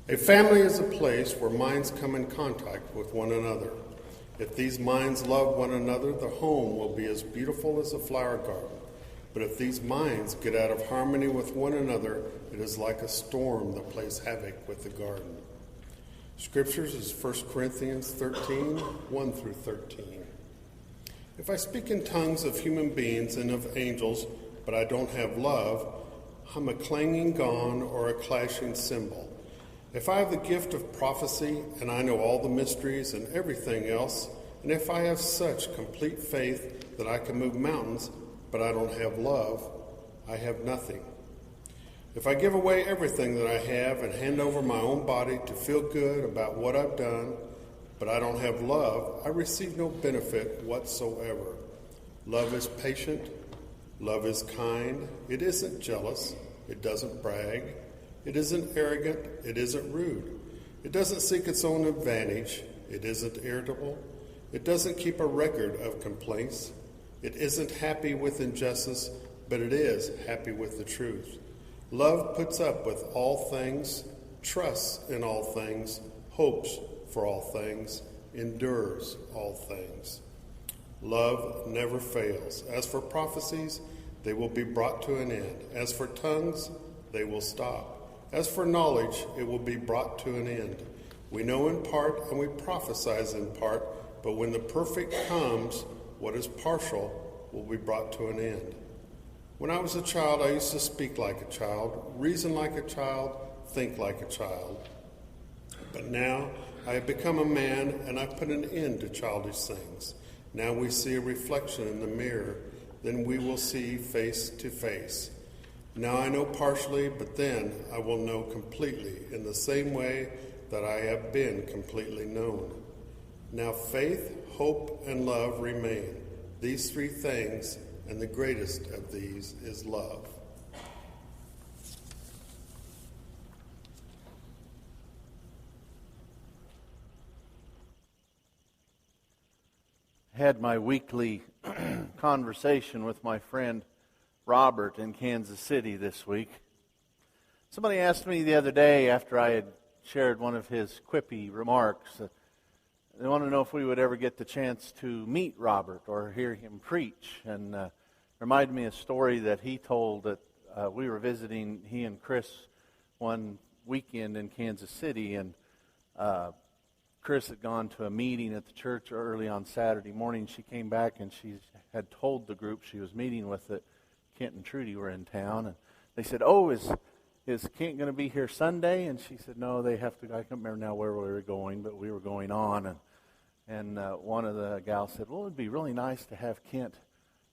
A family is a place where minds come in contact with one another. If these minds love one another, the home will be as beautiful as a flower garden. But if these minds get out of harmony with one another, it is like a storm that plays havoc with the garden. Scriptures is 1 Corinthians 13, 1 through 13. If I speak in tongues of human beings and of angels, but I don't have love, I'm a clanging gong or a clashing cymbal. If I have the gift of prophecy, and I know all the mysteries and everything else, and if I have such complete faith that I can move mountains, but I don't have love, I have nothing. If I give away everything that I have and hand over my own body to feel good about what I've done, but I don't have love, I receive no benefit whatsoever. Love is patient. Love is kind. It isn't jealous. It doesn't brag. It isn't arrogant. It isn't rude. It doesn't seek its own advantage. It isn't irritable. It doesn't keep a record of complaints. It isn't happy with injustice, but it is happy with the truth. Love puts up with all things, trusts in all things, hopes for all things, endures all things. Love never fails. As for prophecies, they will be brought to an end. As for tongues, they will stop. As for knowledge, it will be brought to an end. We know in part and we prophesy in part, but when the perfect comes, what is partial will be brought to an end. When I was a child, I used to speak like a child, reason like a child, think like a child. But now I have become a man, and I put an end to childish things. Now we see a reflection in the mirror, then we will see face to face. Now I know partially, but then I will know completely, in the same way that I have been completely known. Now faith, hope, and love remain. These three things, and the greatest of these is love. Had my weekly conversation with my friend Robert in Kansas City this week. Somebody asked me the other day after I had shared one of his quippy remarks, they want to know if we would ever get the chance to meet Robert or hear him preach. And reminded me of a story that he told that we were visiting, he and Chris, one weekend in Kansas City, and Chris had gone to a meeting at the church early on Saturday morning. She came back and she had told the group she was meeting with that Kent and Trudy were in town. And they said, "Oh, is Kent going to be here Sunday?" And she said, "No, they have to." I can't remember now where we were going, but we were going on. And one of the gals said, "Well, it'd be really nice to have Kent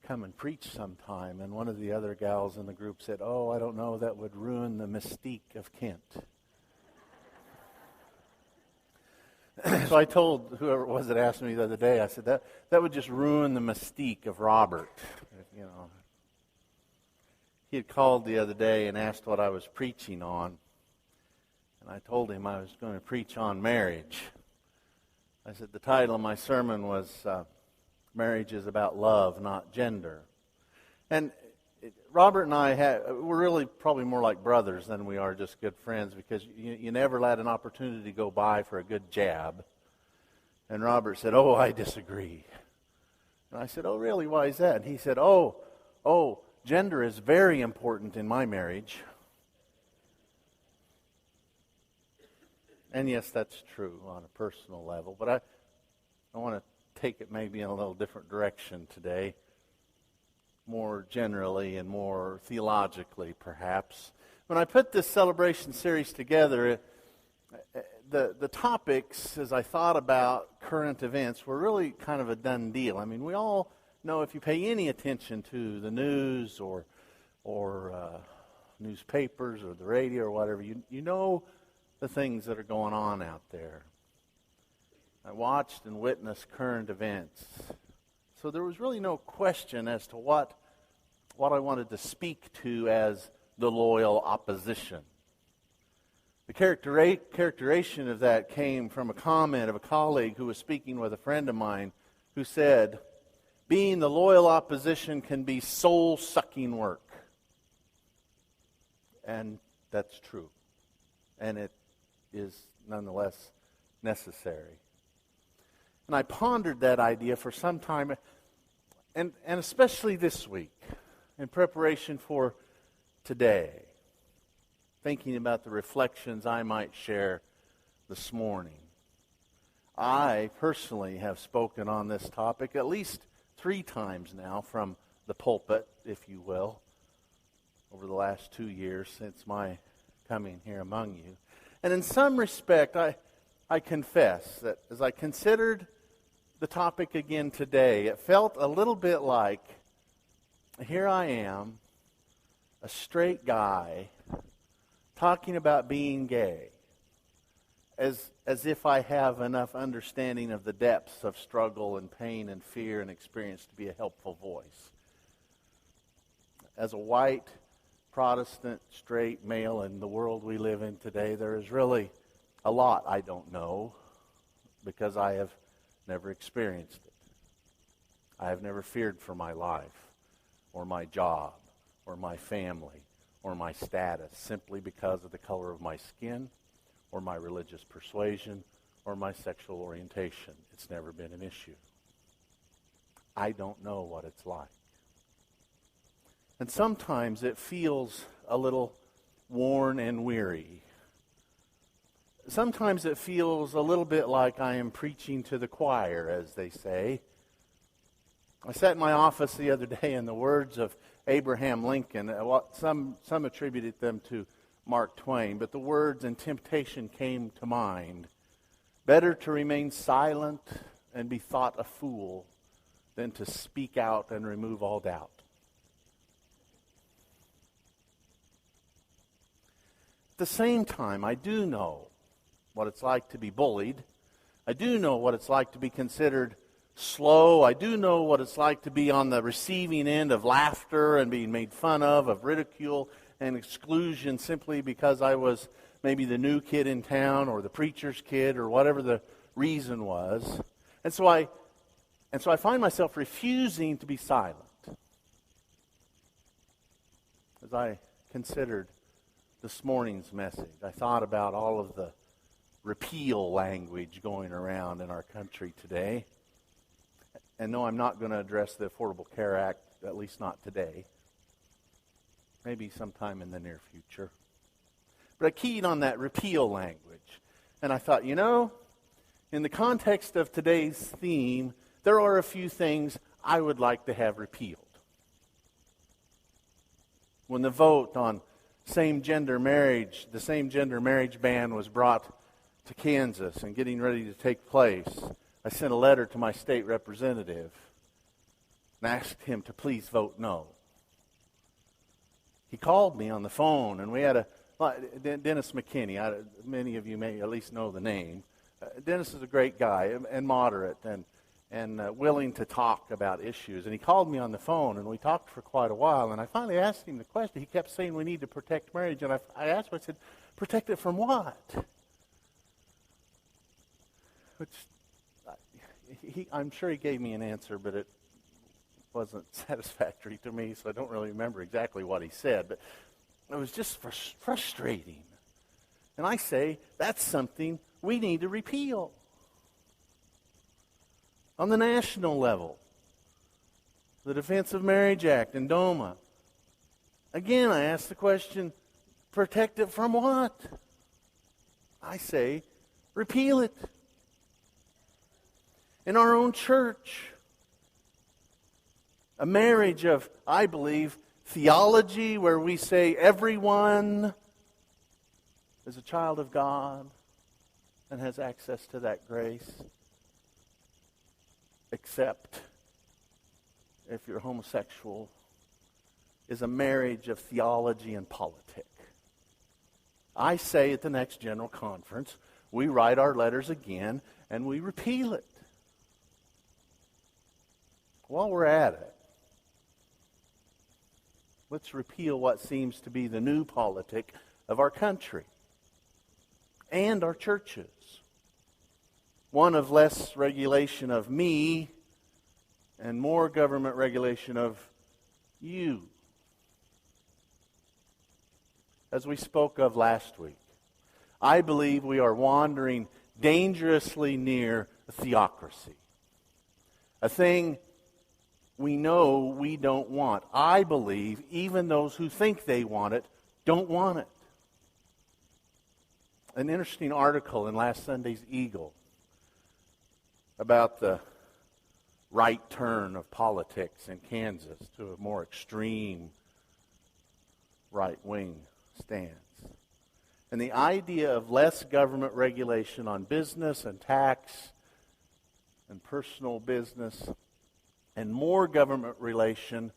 come and preach sometime." And one of the other gals in the group said, "Oh, I don't know, that would ruin the mystique of Kent." So I told whoever it was that asked me the other day, I said, that would just ruin the mystique of Robert. You know, he had called the other day and asked what I was preaching on. And I told him I was going to preach on marriage. I said the title of my sermon was Marriage is About Love, Not Gender. And Robert and I we're really probably more like brothers than we are just good friends, because you never let an opportunity go by for a good jab. And Robert said, "Oh, I disagree." And I said, "Oh, really? Why is that?" And he said, Oh, gender is very important in my marriage." And yes, that's true on a personal level, but I want to take it maybe in a little different direction today. More generally and more theologically, perhaps. When I put this celebration series together, the topics, as I thought about current events, were really kind of a done deal. I mean, we all know, if you pay any attention to the news or newspapers or the radio or whatever, you know the things that are going on out there. I watched and witnessed current events. So there was really no question as to what I wanted to speak to as the loyal opposition. The characterization of that came from a comment of a colleague who was speaking with a friend of mine who said, "Being the loyal opposition can be soul-sucking work." And that's true. And it is nonetheless necessary. And I pondered that idea for some time, and especially this week, in preparation for today, thinking about the reflections I might share this morning. I personally have spoken on this topic at least 3 times now from the pulpit, if you will, over the last 2 years since my coming here among you. And in some respect, I confess that as I considered the topic again today, it felt a little bit like, here I am, a straight guy, talking about being gay, as if I have enough understanding of the depths of struggle and pain and fear and experience to be a helpful voice. As a white, Protestant, straight male in the world we live in today, there is really a lot I don't know because I have never experienced it. I have never feared for my life or my job or my family or my status simply because of the color of my skin or my religious persuasion or my sexual orientation. It's never been an issue. I don't know what it's like. And sometimes it feels a little worn and weary. Sometimes it feels a little bit like I am preaching to the choir, as they say. I sat in my office the other day, and the words of Abraham Lincoln, some attributed them to Mark Twain, but the words "in temptation" came to mind. Better to remain silent and be thought a fool than to speak out and remove all doubt. At the same time, I do know what it's like to be bullied. I do know what it's like to be considered slow. I do know what it's like to be on the receiving end of laughter and being made fun of ridicule and exclusion simply because I was maybe the new kid in town or the preacher's kid or whatever the reason was. And so I find myself refusing to be silent as I considered this morning's message. I thought about all of the repeal language going around in our country today. And no, I'm not going to address the Affordable Care Act, at least not today. Maybe sometime in the near future. But I keyed on that repeal language. And I thought, in the context of today's theme, there are a few things I would like to have repealed. When the vote on same-gender marriage, the same-gender marriage ban was brought to Kansas and getting ready to take place, I sent a letter to my state representative and asked him to please vote no. He called me on the phone, and we had Dennis McKinney. Many of you may at least know the name. Dennis is a great guy and moderate and willing to talk about issues. And he called me on the phone, and we talked for quite a while. And I finally asked him the question. He kept saying we need to protect marriage. And I asked him, I said, protect it from what? Which I'm sure he gave me an answer, but it wasn't satisfactory to me, so I don't really remember exactly what he said. But it was just frustrating. And I say, that's something we need to repeal. On the national level, the Defense of Marriage Act and DOMA. Again, I ask the question, protect it from what? I say, repeal it. In our own church, a marriage of, I believe, theology where we say everyone is a child of God and has access to that grace, except if you're homosexual, is a marriage of theology and politics. I say at the next General Conference, we write our letters again and we repeal it. While we're at it, let's repeal what seems to be the new politic of our country and our churches. One of less regulation of me and more government regulation of you. As we spoke of last week, I believe we are wandering dangerously near a theocracy. A thing we know we don't want. I believe even those who think they want it don't want it. An interesting article in last Sunday's Eagle about the right turn of politics in Kansas to a more extreme right-wing stance. And the idea of less government regulation on business and tax and personal business and more government regulation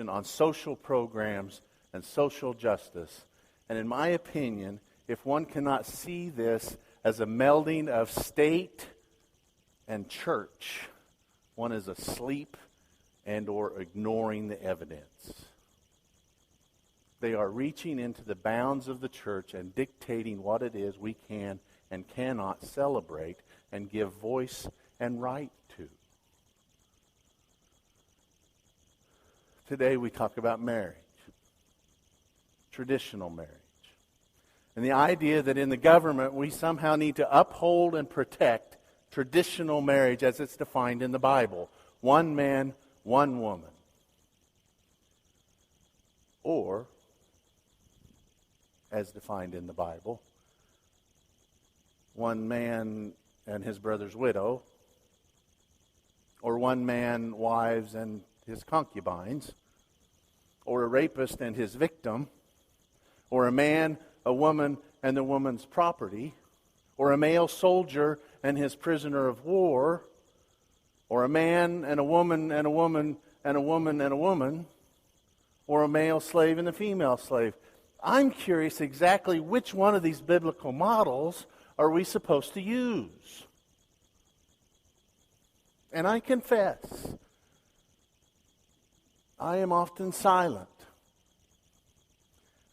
on social programs and social justice. And in my opinion, if one cannot see this as a melding of state and church, one is asleep and or ignoring the evidence. They are reaching into the bounds of the church and dictating what it is we can and cannot celebrate and give voice and right to. Today we talk about marriage, traditional marriage, and the idea that in the government we somehow need to uphold and protect traditional marriage as it's defined in the Bible. One man, one woman. Or, as defined in the Bible, one man and his brother's widow, or one man, wives, and his concubines, or a rapist and his victim, or a man, a woman, and the woman's property, or a male soldier and his prisoner of war, or a man and a woman and a woman and a woman and a woman, or a male slave and a female slave. I'm curious exactly which one of these biblical models are we supposed to use? And I confess, I am often silent,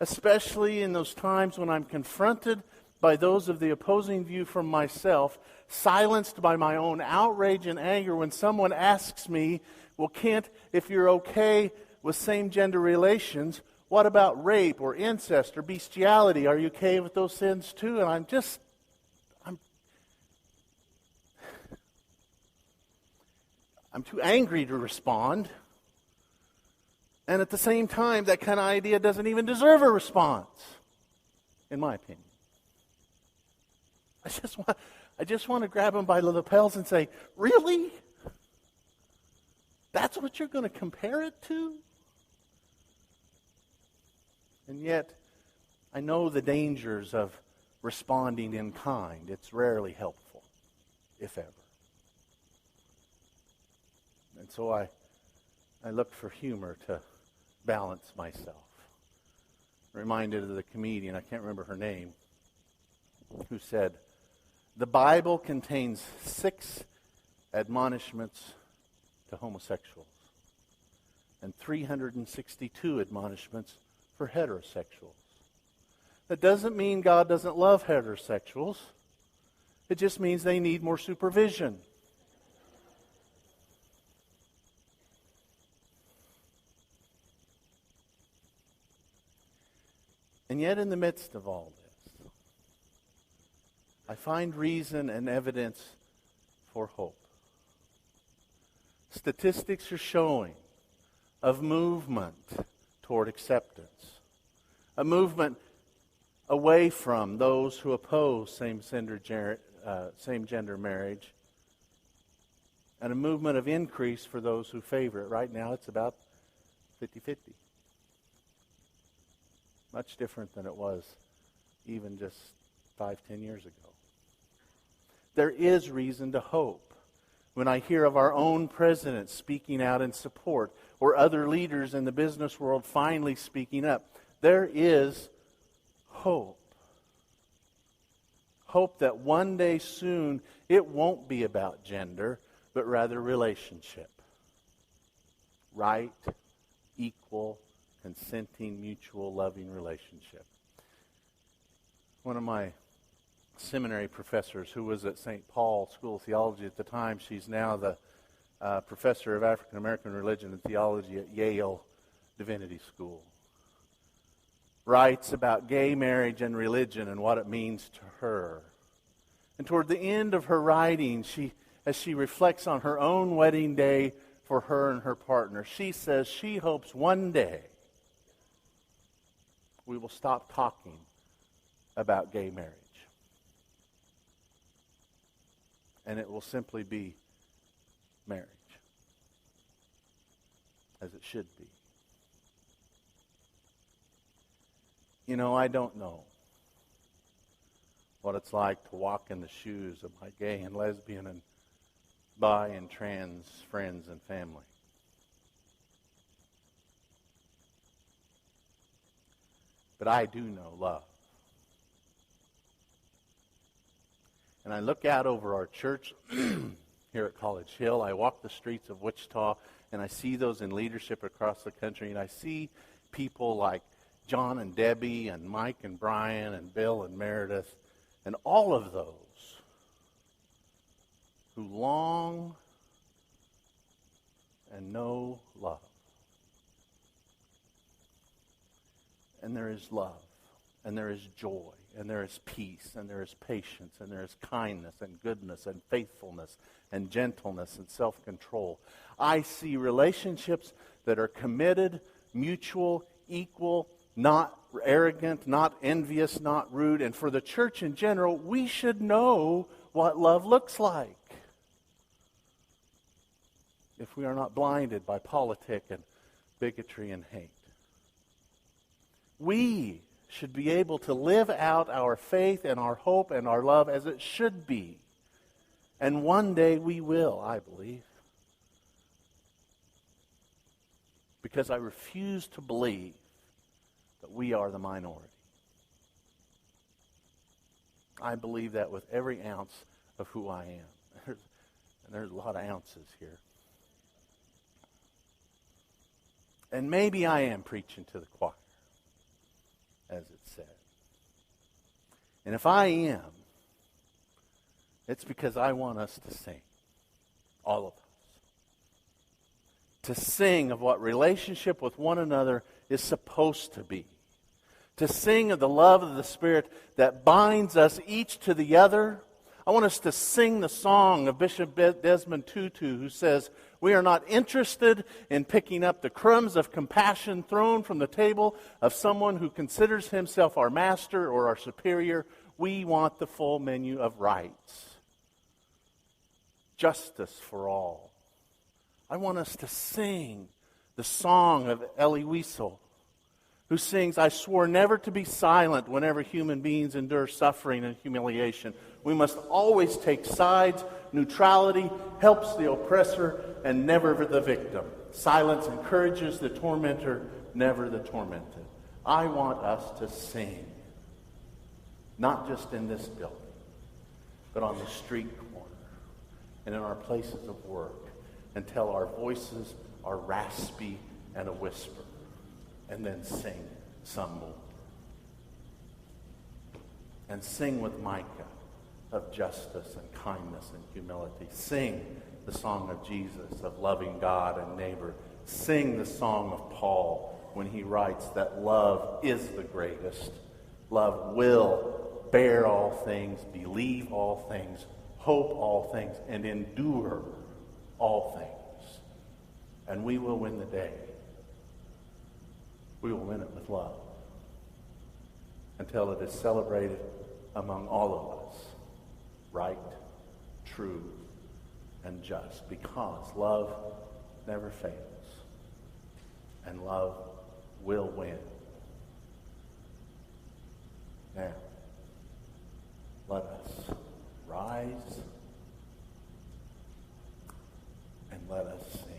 especially in those times when I'm confronted by those of the opposing view from myself, silenced by my own outrage and anger when someone asks me, well, Kent, if you're okay with same-gender relations, what about rape or incest or bestiality? Are you okay with those sins too? And I'm too angry to respond. And at the same time, that kind of idea doesn't even deserve a response, in my opinion. I just want to grab him by the lapels and say, really? That's what you're going to compare it to? And yet, I know the dangers of responding in kind. It's rarely helpful, if ever. And so I look for humor to balance myself. Reminded of the comedian, I can't remember her name, who said, the Bible contains 6 admonishments to homosexuals and 362 admonishments for heterosexuals. That doesn't mean God doesn't love heterosexuals. It just means they need more supervision. And yet in the midst of all this, I find reason and evidence for hope. Statistics are showing of movement toward acceptance. A movement away from those who oppose same-gender marriage. And a movement of increase for those who favor it. Right now it's about 50-50. Much different than it was even just 5-10 years ago. There is reason to hope. When I hear of our own president speaking out in support, or other leaders in the business world finally speaking up, there is hope. Hope that one day soon it won't be about gender, but rather relationship. Right, equal, consenting, mutual, loving relationship. One of my seminary professors who was at St. Paul School of Theology at the time, she's now the professor of African American religion and theology at Yale Divinity School. writes about gay marriage and religion and what it means to her. And toward the end of her writing, as she reflects on her own wedding day for her and her partner, she says she hopes one day we will stop talking about gay marriage. And it will simply be marriage, as it should be. You know, I don't know what it's like to walk in the shoes of my gay and lesbian and bi and trans friends and family. But I do know love. And I look out over our church here at College Hill. I walk the streets of Wichita, and I see those in leadership across the country, and I see people like John and Debbie and Mike and Brian and Bill and Meredith and all of those who long and know love. And there is love, and there is joy, and there is peace, and there is patience, and there is kindness, and goodness, and faithfulness, and gentleness, and self-control. I see relationships that are committed, mutual, equal, not arrogant, not envious, not rude. And for the church in general, we should know what love looks like, if we are not blinded by politic and bigotry and hate. We should be able to live out our faith and our hope and our love as it should be. And one day we will, I believe. Because I refuse to believe that we are the minority. I believe that with every ounce of who I am. And there's a lot of ounces here. And maybe I am preaching to the choir, as it said. And if I am, it's because I want us to sing, all of us. To sing of what relationship with one another is supposed to be. To sing of the love of the Spirit that binds us each to the other. I want us to sing the song of Bishop Desmond Tutu, who says, "We are not interested in picking up the crumbs of compassion thrown from the table of someone who considers himself our master or our superior. We want the full menu of rights. Justice for all." I want us to sing the song of Elie Wiesel, who sings, "I swore never to be silent whenever human beings endure suffering and humiliation. We must always take sides. Neutrality helps the oppressor and never the victim. Silence encourages the tormentor, never the tormented." I want us to sing, not just in this building, but on the street corner and in our places of work, until our voices are raspy and a whisper, and then sing some more. And sing with Micah of justice and kindness and humility. Sing the song of Jesus, of loving God and neighbor. Sing the song of Paul when he writes that love is the greatest. Love will bear all things, believe all things, hope all things, and endure all things. And we will win the day. We will win it with love until it is celebrated among all of us, right, true, and just, because love never fails, and love will win. Now, let us rise and let us sing.